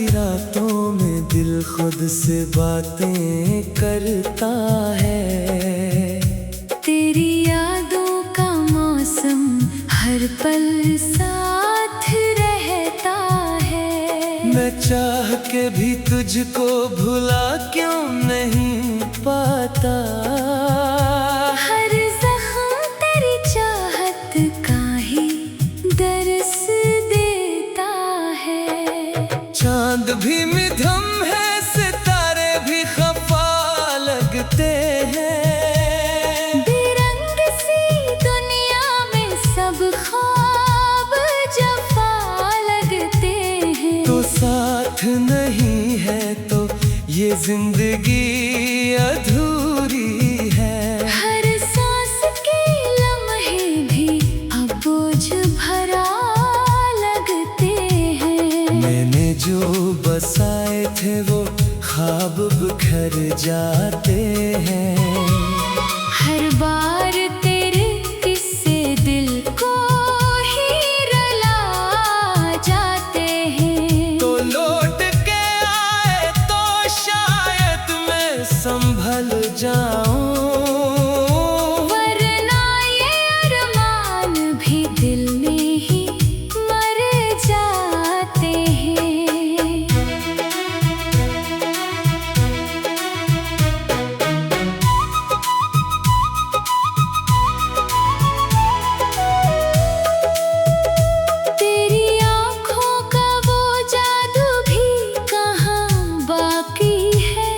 रातों में दिल खुद से बातें करता है। तेरी यादों का मौसम हर पल साथ रहता है। मैं चाह के भी तुझको भुला क्यों नहीं पाता। हर जख्म तेरी चाहत का ही दर्स देता है। चांद भी मिधम है, सितारे भी खफा लगते हैं। बेरंग सी दुनिया में सब ख्वाब जफा लगते हैं। तो साथ नहीं है तो ये जिंदगी अधूरी है। हर सांस के लम्हे भी अब बोझ भरा लगते हैं। मैंने जो बसाए थे वो ख्वाब बिखर जाते हैं। हर बार तेरे किस्से दिल को ही रुला जाते हैं। तो लौट के आए तो शायद मैं संभल जाऊं। वरना ये अरमान भी दिल में ही मर जाते हैं। तेरी आँखों का वो जादू भी कहाँ बाकी है।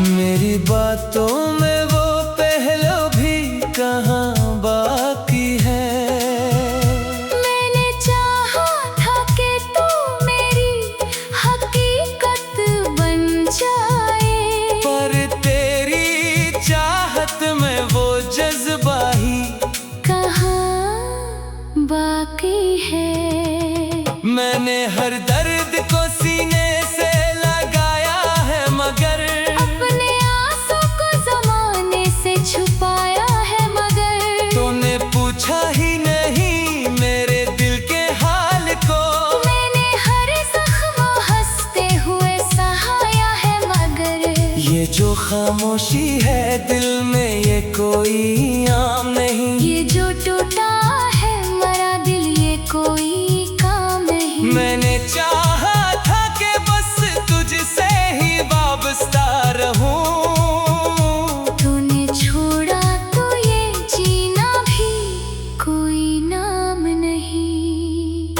मेरी बातों में वो पहलू भी कहाँ बाकी है। मैंने चाहा था कि तू मेरी हकीकत बन जाए। पर तेरी चाहत में वो जज्बा ही कहाँ बाकी है। मैंने हर दर्द को सीने से लगाया है, मगर अपने आंसू को ज़माने से छुपाया है। मगर तूने पूछा ही नहीं मेरे दिल के हाल को। मैंने हर जख्म हंसते हुए सहाया है। मगर ये जो खामोशी है दिल में ये कोई आम नहीं। ये जो टूटा है मरा दिल ये कोई काम नहीं। मैंने चाहा था कि बस तुझसे ही वाबस्ता रहूं। तूने छोड़ा तो ये जीना भी कोई नाम नहीं।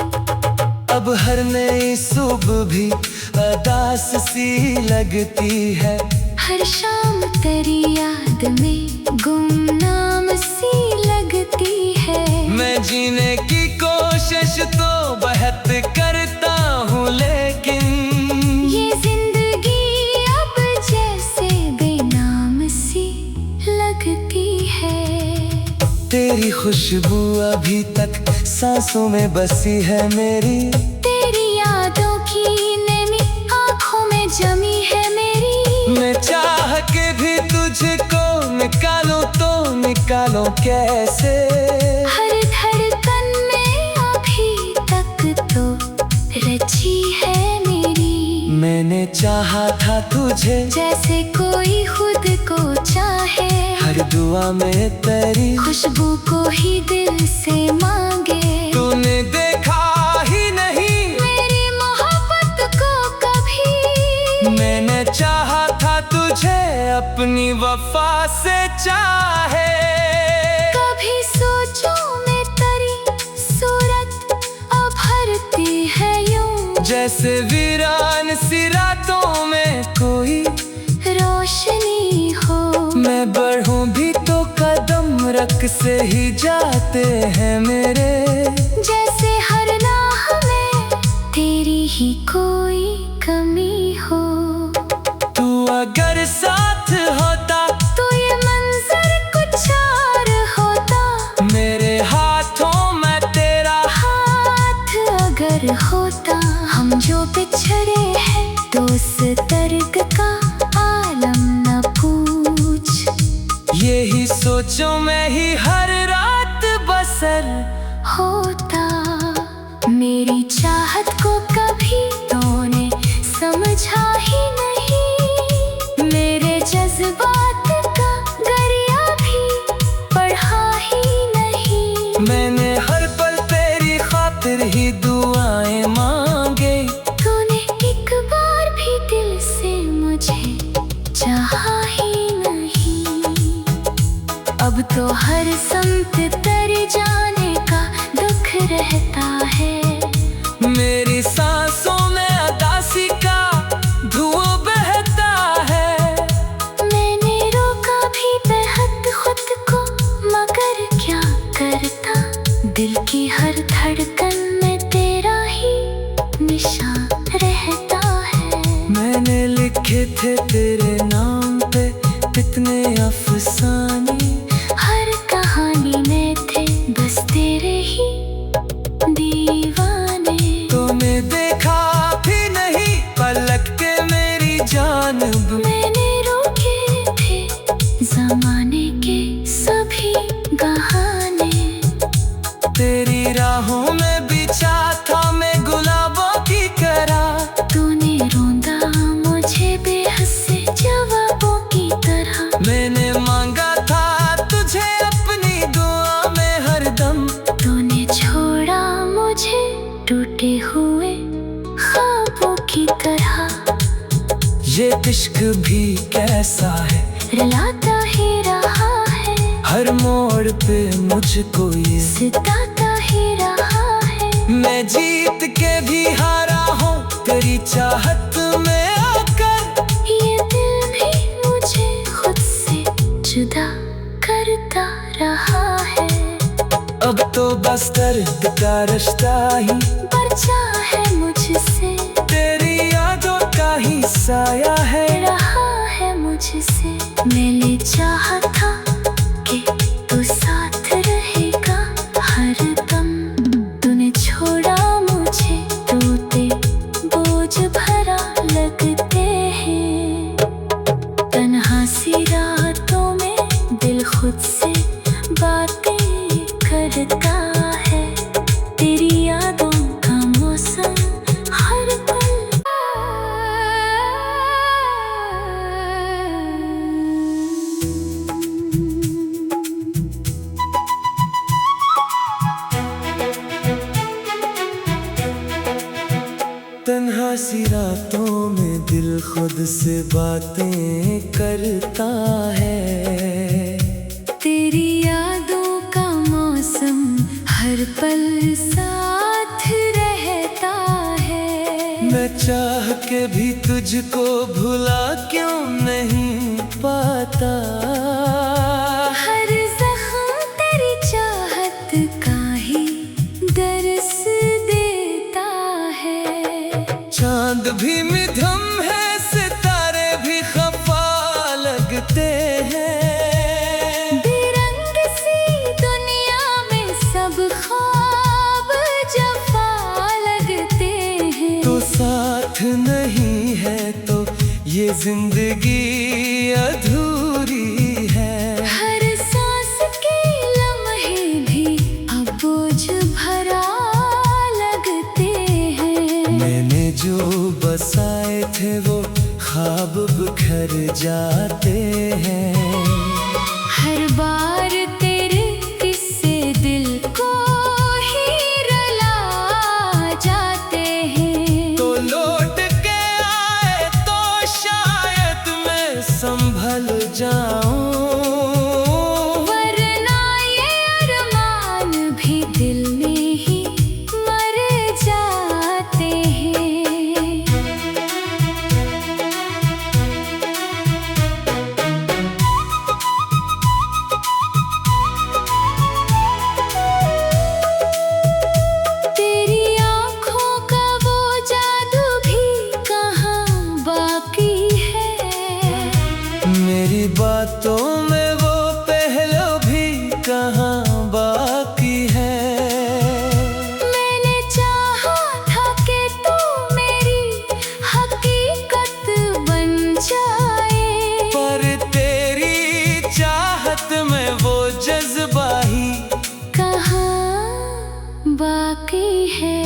अब हर नई सुबह भी अदास सी लगती है। हर शाम तेरी याद में गुमनाम सी लगती है। मैं जीने की कोशिश तो बहुत करता हूँ, लेकिन ये जिंदगी अब जैसे बेनाम सी लगती है। तेरी खुशबू अभी तक सांसों में बसी है मेरी। तेरी यादों की नमी आँखों में जमी है मेरी। मैं चाह के भी तुझको निकालूं तो निकालूं कैसे। हर धड़कन में अभी तक तो रची है मेरी। मैंने चाहा था तुझे जैसे कोई खुद को चाहे। हर दुआ में तेरी खुशबू को ही दिल से मांगे। तूने देखा ही नहीं मेरी मोहब्बत को कभी। मैंने चाहा था तुझे अपनी वफा से चाहे। कभी सोचूं मैं तेरी सूरत अब हरती है यूं। जैसे वीरान सी रातों में कोई रोशनी हो। मैं बढ़ूं भी तो कदम रख से ही जाते हैं मेरे। जैसे हर राह में तेरी ही कोई कमी हो। तू अगर साथ होता तो ये मंजर कुछ और होता। मेरे हाथों में तेरा हाथ अगर होता। हम जो बिछड़े हैं तो उस दर्द का आलम न पूछ। यही सोचों में ही हर रात बसर होता। मेरी चाहत को कभी तो हर संत तर जाने का दुख रहता है। मेरी सांसों में उदासी का धुआं बहता है। मैंने रोका भी बेहद खुद को, मगर क्या करता, दिल की हर धड़कन में तेरा ही निशान रहता है। मैंने लिखे थे तेरे नाम पे कितने अफसाने, हर कहानी में थे बस तेरे ही दीवाने। तूने देखा भी नहीं पलक के मेरी जानब। मैंने रोके थे जमाने के सभी बहाने। तेरी राहों में बिछा था मैं गुलाबों की तरह। तूने रोंदा मुझे बेहद से जवाबों की तरह। मैंने मांगा था तुझे अपनी दुआ में हरदम। तूने छोड़ा मुझे टूटे हुए ख्वाबों की तरह। ये इश्क भी कैसा है, रुलाता ही रहा है, हर मोड़ पे मुझको ये सिताता ही रहा है। मैं जीत के भी हारा हूँ तेरी चाहत में आकर। ये दिल भी मुझे खुद से जुदा करता रहा है। अब तो बस दर्द का रिश्ता ही बचा है मुझसे, तेरी यादों का ही साया है। रहा है मुझसे। मैंने चाहा था कि तू साथ रहेगा हर दम। तूने छोड़ा मुझे, टूटे बोझ भरा लगते हैं। तन्हा सी रातों में दिल खुद से बातें करता है। तेरी यादों का मौसम हर पल। तन्हा सी रातों में दिल खुद से बातें करता है। तेरी यादों का मौसम हर पल साथ रहता है। मैं चाह के भी तुझको भुला क्यों नहीं पाता। हर जख्म तेरी चाहत का ही दर्स देता है। चांद भी मिधम है, सितारे भी खफा लगते हैं। बेरंग सी दुनिया में सब ख्वाब जफा लगते हैं। तो साथ नहीं है तो ये जिंदगी अधूरी है। हर सांस के लम्हे भी अब बोझ भरा लगते हैं। मैंने जो बसाए थे वो ख्वाब बिखर जाते हैं। हर बार तेरे किस्से दिल को ही रुला जाते हैं। तो लौट के आए तो शायद मैं संभल जाऊं। वरना ये अरमान भी दिल में ही मर जाते हैं। तेरी आँखों का वो जादू भी कहाँ बाकी है। मेरी बातों में वो पहलू भी कहाँ बाकी है। मैंने चाहा था कि तू मेरी हकीकत बन जाए। पर तेरी चाहत में वो जज्बा ही कहाँ बाकी है।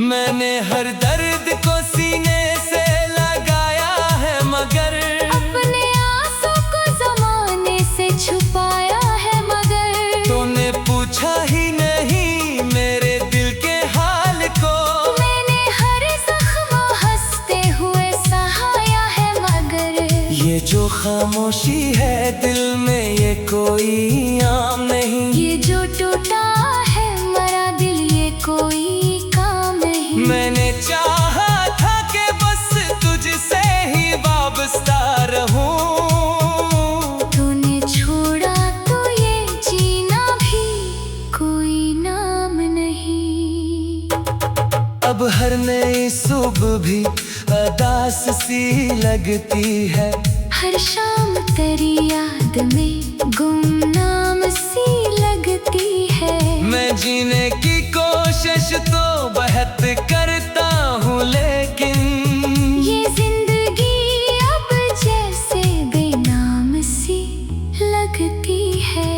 मैंने हर दर्द को सीने से लगाया है, मगर अपने आंसू को जमाने से छुपाया है, मगर तूने पूछा ही नहीं मेरे दिल के हाल को। मैंने हर जख्म हंसते हुए सहाया है, मगर ये जो खामोशी है दिल में ये ये कोई आम नहीं। ये जो टूटा है मरा दिल ये कोई काम नहीं। मैंने चाहा था कि बस तुझसे ही वाबस्ता रहूं। तूने छोड़ा तो ये जीना भी कोई नाम नहीं। अब हर नई सुबह भी उदास सी लगती है। हर शाम तेरी याद में गुमनाम सी लगती है। मैं जीने की कोशिश तो बहुत करता हूँ, लेकिन ये जिंदगी अब जैसे बेनाम सी लगती है।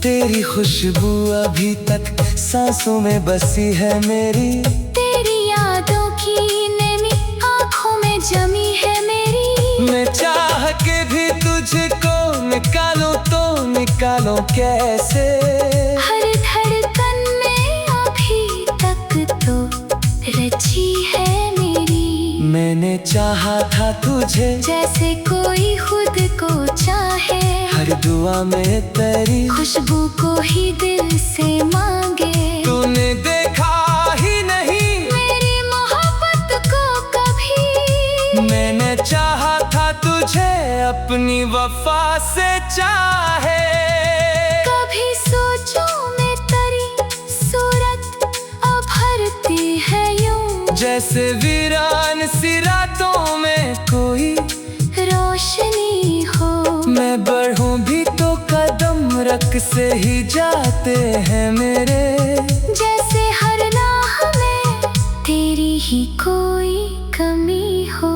तेरी खुशबू अभी तक सांसों में बसी है मेरी। तेरी यादों की नमी आँखों में जमी है मेरी। मैं चाह के भी तुझको निकालूं तो निकालूं कैसे। हर धड़कन में अभी तक तो रची है मेरी। मैंने चाहा था तुझे जैसे कोई खुद को चाहे। हर दुआ में तेरी खुशबू को ही दिल से मांगे। तूने देखा ही नहीं मेरी मोहब्बत को कभी। मैंने चाहा था तुझे अपनी वफा से चाहे। कभी सोचूं मैं तेरी सूरत अब भरती है यूं। जैसे वीरान सी रातों में कोई रोशनी हो। मैं बढ़ूं भी तो कदम रख से ही जाते हैं मेरे। जैसे हर राह में तेरी ही कोई कमी हो।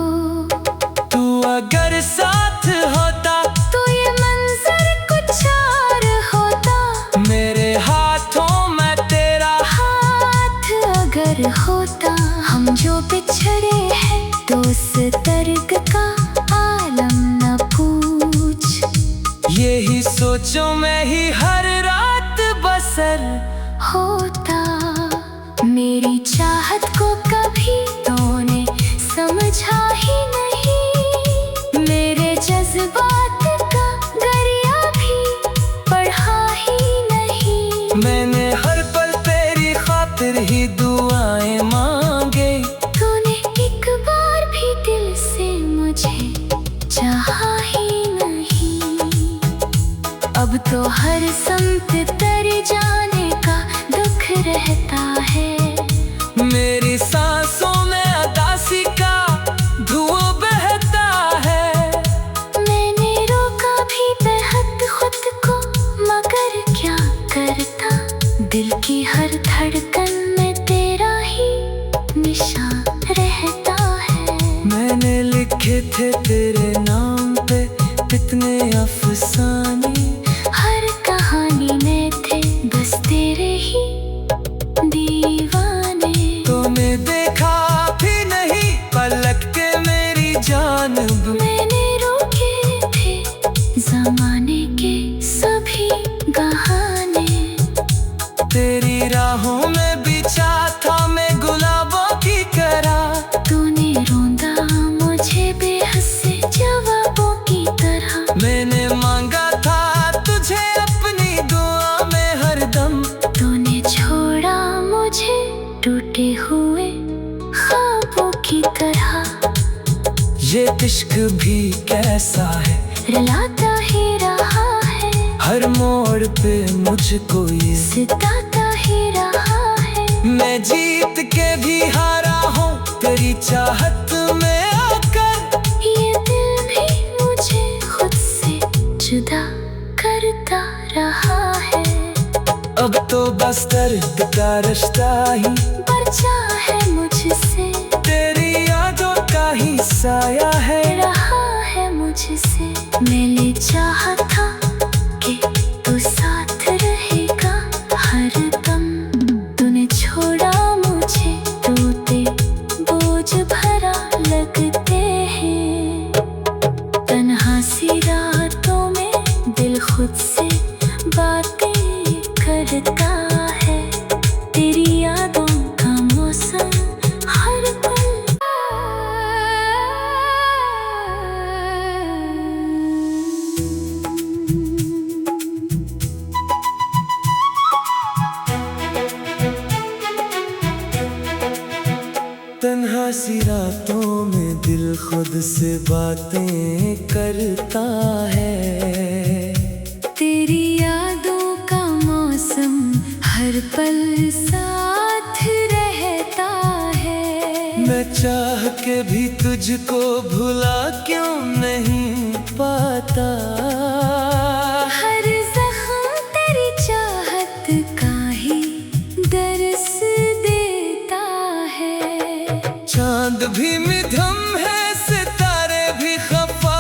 तू अगर साथ होता तो ये मंजर कुछ और होता। मेरे हाथों में तेरा हाथ अगर होता। हम जो बिछड़े हैं तो उस दर्द का आलम न पूछ। यही सोचो मैं ही हर रात बसर होता। मेरी चाहत को कभी तूने समझा ही नहीं। मेरे जज्बात का गरिया भी पढ़ा ही नहीं। मैंने हर पल तेरी खातिर ही दुआएं मांगे। तूने एक बार भी दिल से मुझे चाहा ही नहीं। अब तो हर संत तेरे जाने का दुख रहता है। मेरी सांसों में उदासी का धुआं बहता है। मैंने रोका भी बेहद खुद को मगर क्या करता। दिल की हर धड़कन में तेरा ही निशान रहता है। मैंने लिखे थे तेरे नाम पे कितने अफसाने। हर कहानी में थे बस तेरे ही दीवाने। तूने देखा भी नहीं पलक के मेरी जानब। मैंने रोके थे जमाने के सभी बहाने। तेरी राहों में बिछा था मैं गुलाबों की तरह। तूने रोंदा मुझे बेहद से जवाबों की तरह। मैंने मांगा था तुझे अपनी दुआ में हरदम। तूने छोड़ा मुझे टूटे हुए ख्वाबों की तरह। ये इश्क भी कैसा है रुलाता ही रहा है। हर मोड़ पे मुझको ये सिताता ही रहा है। मैं जीत के भी हारा हूँ तेरी चाहत में आकर। ये दिल भी मुझे खुद से जुदा करता रहा है। अब तो बस दर्द का रिश्ता ही बचा है मुझसे। तेरी यादों का ही साया है। रहा है मुझसे। मैंने चाहा था कि तू साथ रहेगा हर दम। तूने छोड़ा मुझे टूटे बोझ भरा लगते हैं। तन्हा सी रातों में दिल खुद से बातें करता है। तेरी यादों रातों में दिल खुद से बातें करता है। तेरी यादों का मौसम हर पल साथ रहता है। मैं चाह के भी तुझको भुला क्यों नहीं पाता। हर जख्म तेरी चाहत का ही दर्स देता है। चांद भी मिधम है, सितारे भी खफा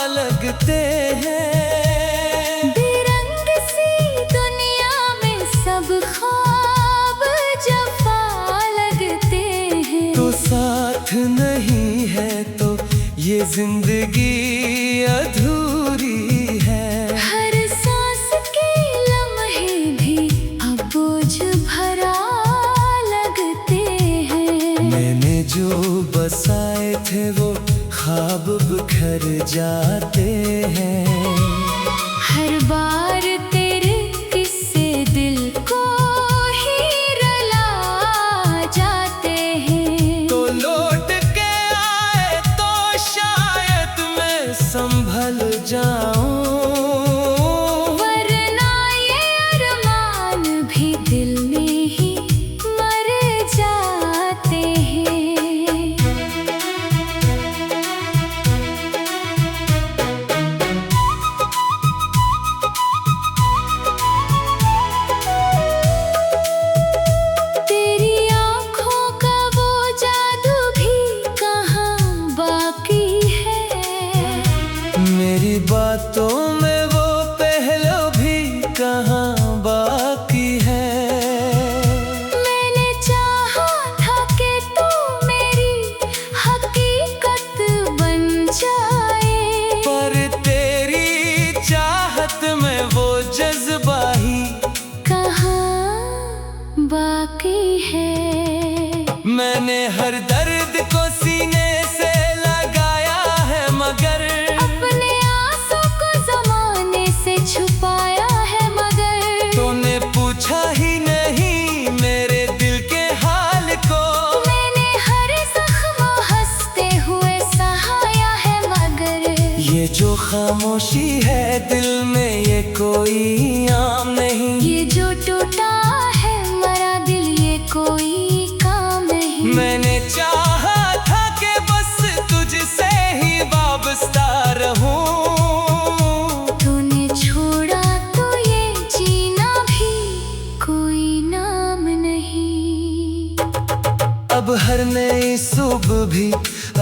लगते हैं। बेरंग सी दुनिया में सब ख्वाब जफा लगते हैं। तो साथ नहीं है तो ये जिंदगी अधूरी है। हर सांस के लम्हे भी अब बोझ भरा लगते हैं। मैंने जो बसाए थे वो ख्वाब बिखर जाते हैं। हर बार तेरे किस्से दिल को ही रुला जाते हैं। तो लौट के आए तो शायद मैं संभल जाऊं। वरना ये अरमान भी दिल में ही मर जाते हैं। तेरी आँखों का वो जादू भी कहाँ बाकी है। मेरी बातों में वो पहलू भी कहाँ बाकी है। मैंने चाहा था कि तू मेरी हकीकत बन जाए। पर तेरी चाहत में वो जज्बा ही कहाँ बाकी है। मैंने हर दर्द को सीने से लगाया है, मगर अपने आंसू को ज़माने से छुपाया है। मगर तूने पूछा ही नहीं मेरे दिल के हाल को। मैंने हर जख्म हंसते हुए सहाया है। मगर ये जो खामोशी है दिल में ये कोई आम नहीं। ये जो टूटा है मरा दिल ये कोई काम नहीं। मैंने चाहा था कि बस तुझसे ही वाबस्ता रहूं। तूने छोड़ा तो ये जीना भी कोई नाम नहीं। अब हर नई सुबह भी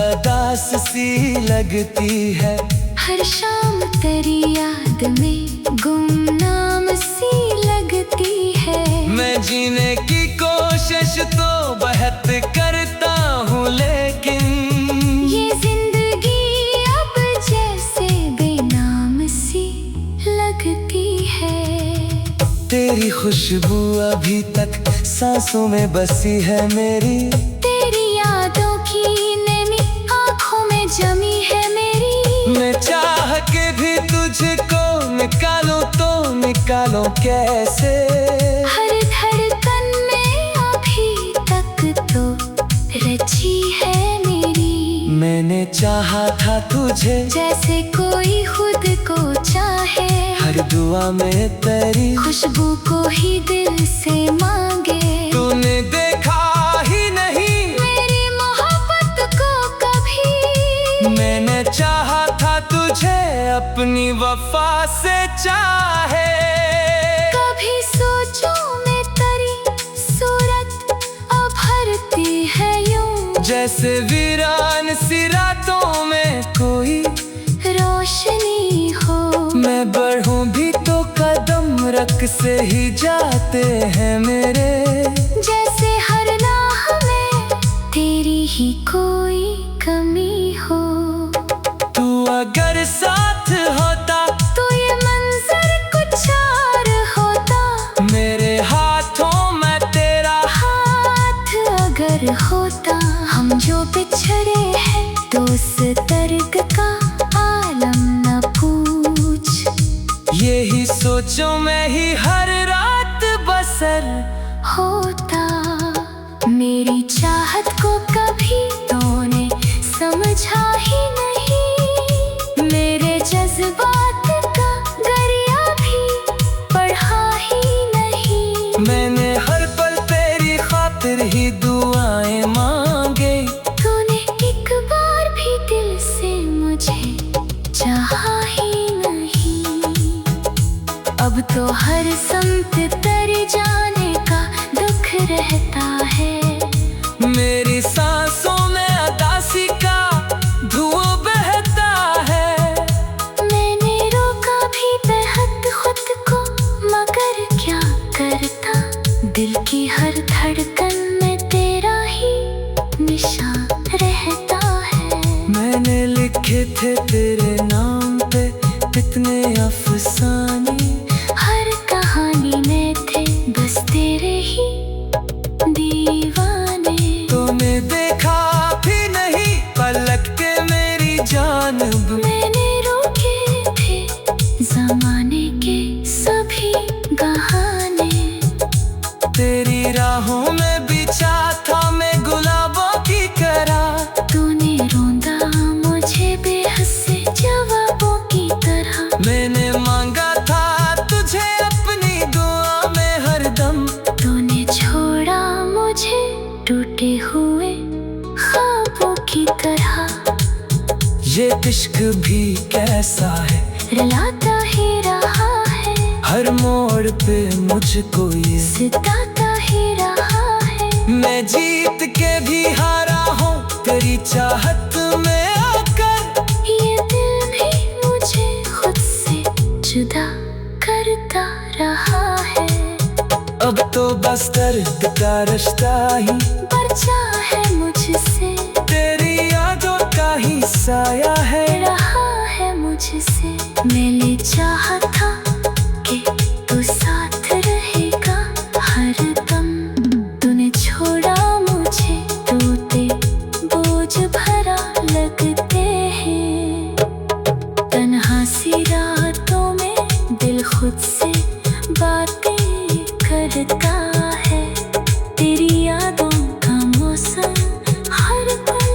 अदास सी लगती है। हर शाम तेरी याद में गुमनाम सी लगती है। मैं जीने की कोशिश तो बहुत करता हूँ, लेकिन ये जिंदगी अब जैसे बेनाम सी लगती है। तेरी खुशबू अभी तक सांसों में बसी है मेरी। तेरी यादों की नमी आँखों में जमी है मेरी। मैं चाह के भी तुझको निकालूं तो निकालूं कैसे। हर धड़कन में अभी तक तो रची है मेरी। मैंने चाहा था तुझे जैसे कोई खुद को चाहे। हर दुआ में तेरी खुशबू को ही दिल से मांगे। तूने देखा ही नहीं मेरी मोहब्बत को कभी। मैंने चाहा था तुझे अपनी वफा से चाहे। कभी सोचूं मैं तेरी सूरत अब भरती है यूं। जैसे वीरान सी रातों में कोई रोशनी हो। मैं बढ़ूं भी तो कदम रख से ही जाते हैं मेरे। जैसे हर राह में तेरी ही कोई कमी हो। तू अगर साथ होता तो ये मंजर कुछ और होता। मेरे हाथों में तेरा हाथ अगर होता। हम जो बिछड़े हैं तो उस दर्द का आलम न पूछ। यही सोचों में ही हर रात बसर होता। मेरी चाहत को कभी तो जज्बात का गरिया भी पढ़ा ही नहीं। मैंने हर पल तेरी खातिर ही दुआएं मांगे। तूने एक बार भी दिल से मुझे चाहा ही नहीं। अब तो हर संत तर जाने का दुख रहता है। मेरी सांसों में उदासी का धुआं बहता है। मैंने रोका भी बेहद खुद को, मगर क्या करता, दिल की हर धड़कन में तेरा ही निशान रहता है। मैंने लिखे थे तेरे नाम पे कितने अफसाने, हर कहानी में थे बस तेरे ही दीवाने। तूने देखा भी नहीं पलक के मेरी जानब। मैंने रोके थे जमाने के सभी बहाने। तेरी राहों में बिछा था मैं गुलाबों की तरह। तूने रोंदा मुझे बेहद से जवाबों की तरह। मैंने मांगा था तुझे अपनी दुआ में हरदम। तूने छोड़ा मुझे टूटे हुए ख्वाबों की तरह। ये इश्क भी कैसा है, रुलाता ही रहा है, हर मोड़ पे मुझको ये। सिताता ही रहा है। मैं जीत के भी हारा हूँ तेरी चाहत में आकर। ये दिल भी मुझे खुद से जुदा करता रहा है। अब तो बस दर्द का रिश्ता ही बचा है मुझसे, तेरी यादों का ही साया है। रहा है मुझसे। मैंने चाहा था कि तू साथ रहेगा हर दम। तूने छोड़ा मुझे, टूटे बोझ भरा लगते हैं। तन्हा सी रातों में दिल खुद से बातें करता है। तेरी यादों का मौसम हर पल।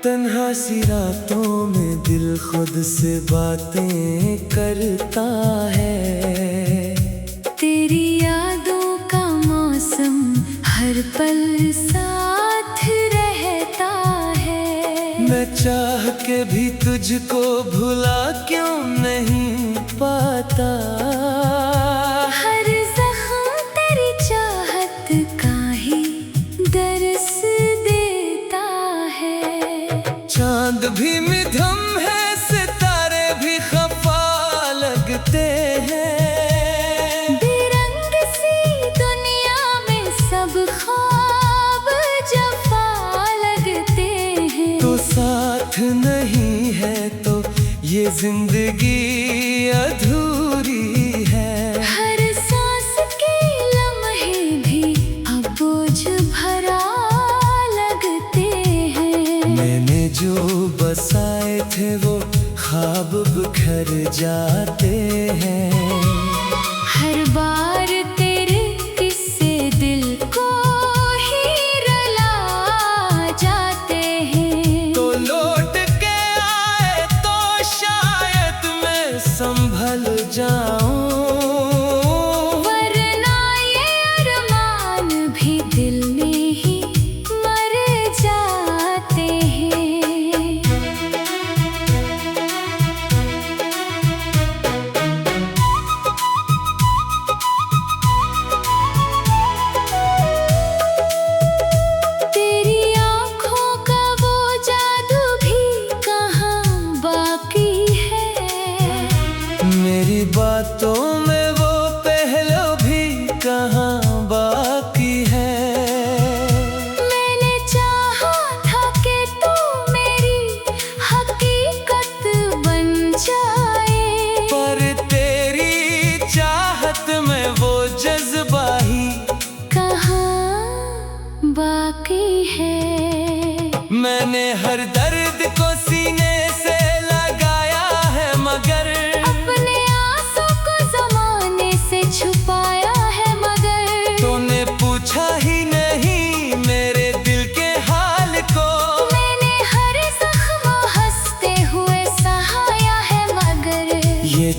तन्हा सी रातों में दिल खुद से बातें करता है। तेरी यादों का मौसम हर पल साथ रहता है। मैं चाह के भी तुझको भुला क्यों नहीं पाता। हर जख्म तेरी चाहत का ही दर्स देता है। चांद भी मिधम है, सितारे भी खफा लगते हैं। बेरंग सी दुनिया में सब ख्वाब जफा लगते हैं। तो साथ नहीं है तो ये जिंदगी अधूरी है। हर सांस के लम्हे भी अब बोझ भरा लगते हैं। मैंने जो बसाए थे वो ख्वाब बिखर जाते हैं। हर बार तेरे किस्से दिल को ही रुला जाते हैं। तो लौट के आए तो शायद मैं संभल जाऊं। वरना ये अरमान भी दिल में ही मर जाते हैं।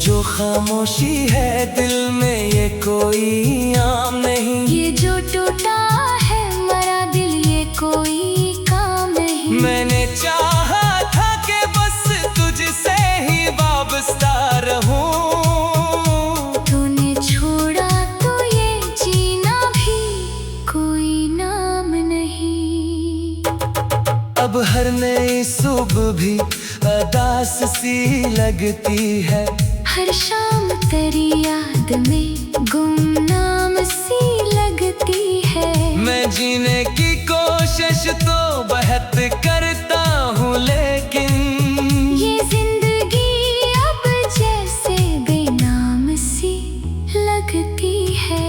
जो खामोशी है दिल में ये कोई आम नहीं। ये जो टूटा है मरा दिल ये कोई काम नहीं। मैंने चाहा था कि बस तुझसे ही वाबस्ता रहूं। तूने छोड़ा तो ये जीना भी कोई नाम नहीं। अब हर नई सुबह भी उदास सी लगती है। हर शाम तेरी याद में गुमनाम सी लगती है। मैं जीने की कोशिश तो बहुत करता हूँ लेकिन ये जिंदगी अब जैसे बेनाम सी लगती है।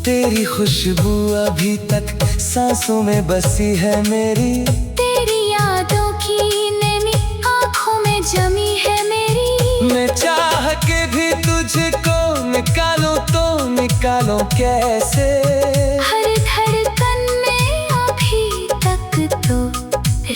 तेरी खुशबू अभी तक सांसों में बसी है मेरी। तेरी यादों की नमी आँखों में जमी है मेरी। मैं चाह के भी तुझको निकालूं तो निकालूं कैसे। हर धड़कन में अभी तक तो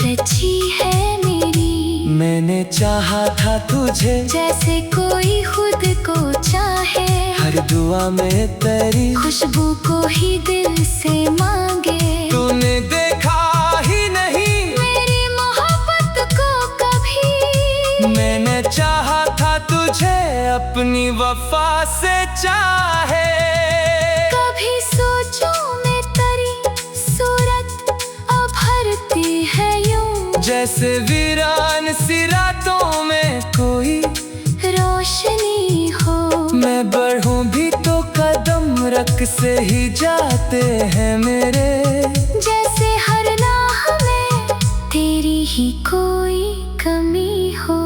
रची है मेरी। मैंने चाहा था तुझे जैसे कोई खुद को चाहे। हर दुआ में तेरी खुशबू को ही दिल से मांगे। तूने देखा ही नहीं मेरी मोहब्बत को कभी। मैंने चाहा था तुझे अपनी वफा से चाहे। कभी सोचूं मैं तेरी सूरत अब भरती है यूं। जैसे वीरान सी रातों में कोई रोशनी हो। मैं बढ़ूं भी तो कदम रख से ही जाते हैं मेरे। जैसे हर राह में तेरी ही कोई कमी हो।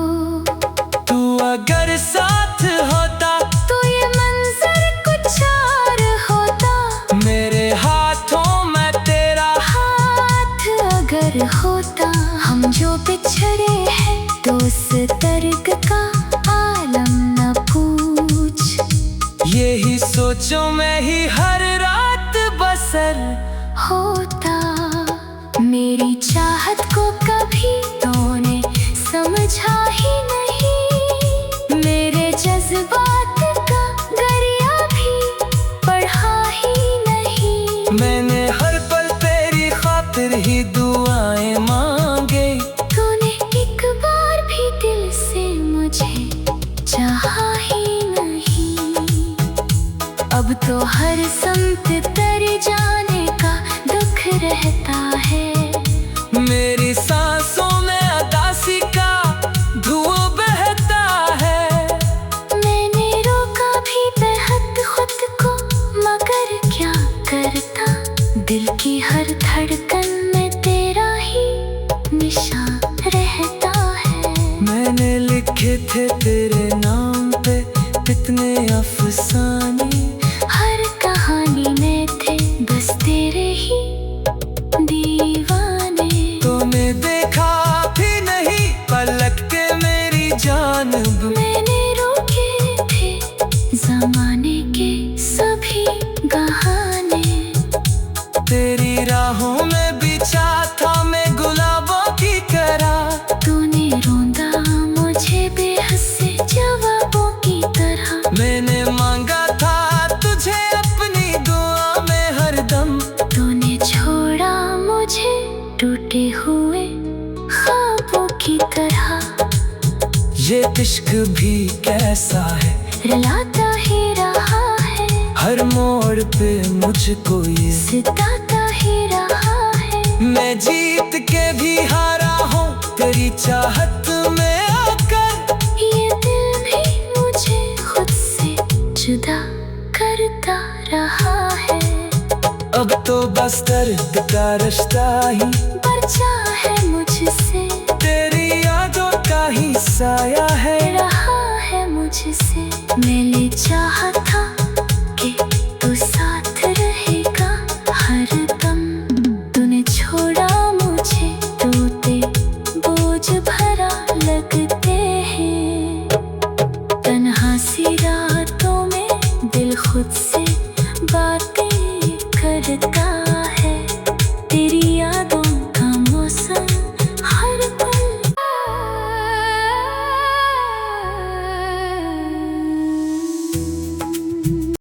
तू अगर साथ होता तो ये मंजर कुछ और होता। मेरे हाथों में तेरा हाथ अगर होता। हम जो बिछड़े हैं तो उस दर्द का आलम न पूछ। यही सोचो मैं ही हर रात बसर होता। मेरी चाहत को कभी तूने समझा ही नहीं। मेरे जज्बात का गरिया भी पढ़ा ही नहीं। मैंने हर पल तेरी खातिर ही दुआएं मांगे। तूने एक बार भी दिल से मुझे चाहा ही नहीं। अब तो हर समत तेरे जाने का दुख रहता है। मेरी सांसों में उदासी का धुआं बहता है। मैंने रोका भी बेहद खुद को मगर क्या करता। दिल की हर धड़कन में तेरा ही निशान रहता है। मैंने लिखे थे तेरे नाम पे कितने अफसाने। हर कहानी में थे बस तेरे ही दीवाने। तूने देखा भी नहीं पलक के मेरी जानब। मैंने रोके थे जमाने के सभी बहाने। तेरी राहों में बिछा था मैं गुलाबों की तरह। तूने रोंदा मुझे बेहद से जवाबों की तरह। मैंने मांगा था तुझे अपनी दुआ में हरदम। तूने छोड़ा मुझे टूटे हुए ख्वाबों की तरह। ये इश्क भी कैसा है रुलाता ही रहा है। हर मोड़ पे मुझको ये सिताता ही रहा है। मैं जीत के भी हारा हूँ तेरी चाहत में आकर। ये दिल भी मुझे खुद से जुदा करता रहा है। अब तो बस दर्द का रिश्ता ही बचा है मुझसे। तेरी यादों का ही साया